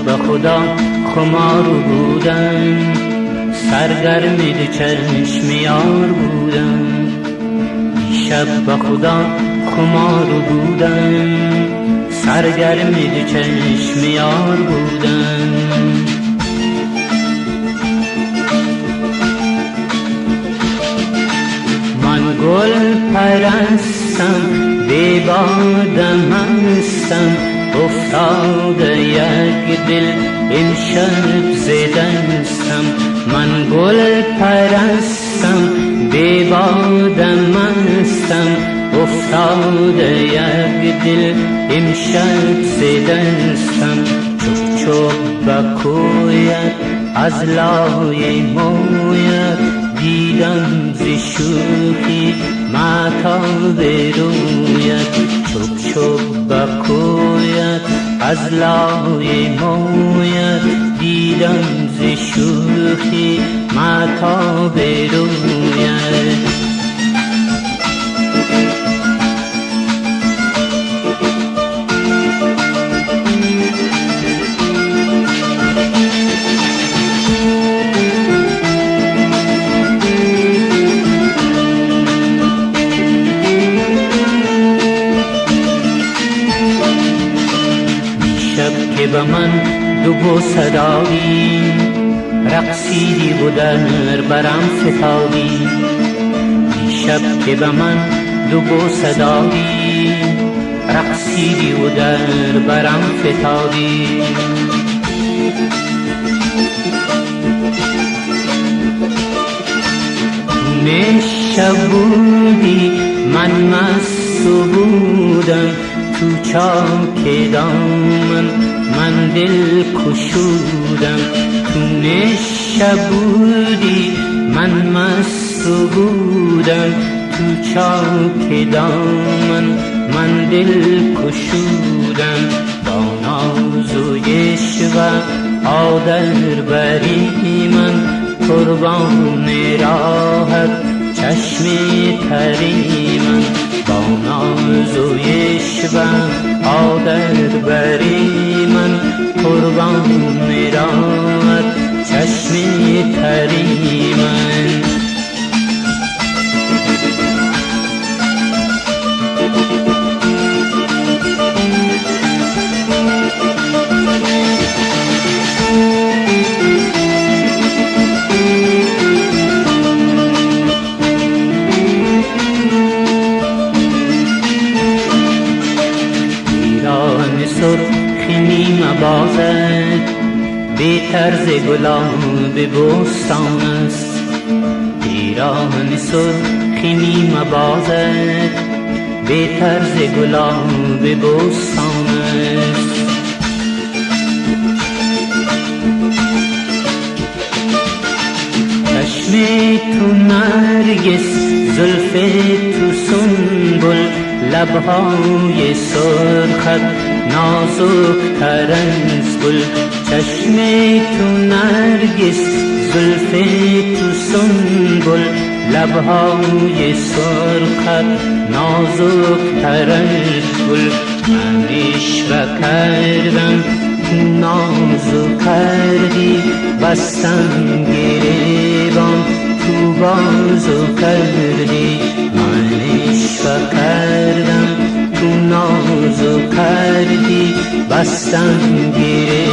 به خدا خمار بودم، سرگرم دو چشم یار بودم. دیشب به خدا خمار بودم، سرگرم دو چشم یار بودم. من گل پرستم، بی بادم هستم، افتاده یک دل امشب ز دستم. من گل پرستم، بی بادم هستم، افتاده یک دل امشب ز دستم. چوب چوب به کویت از لای مویت، دیدم ز شوخی مهتاب رویت. چوب چوب به کویت از لای مویت، دیدم ز شوخی مهتاب رویت. که به من دو بوسه دادی، رقصیدی و در برم فتادی. دیشب که به من دو بوسه دادی، رقصیدی و در برم فتادی. نشب بودی من مست بودم، تو چاک دامن من دل کشودم. تو نشب بودی من مست بودم، تو چاک دامن من دل کشودم. با ناز و عشق آدر بری من، قربان راحت چشم تری من. با ناز و عشق آدر بری من، قربان راحت چشم تری من. سرخی نیم بازد، به طرز گلاب بوستان است. پیراهن سرخی نیم بازد، به طرز گلاب بوستان است. چشم تو نرگس، زلف تو سنبل، لبهای سرخت نازک تر از گل. چشم تو نرگس، زلف تو سنبل، لبهای سرخت نازک تر از گل. من عشق کردم تو نازو کردی، بستم گریبان تو بازو کردی. من عشق کردم تو نازو کردی، بستم گریبان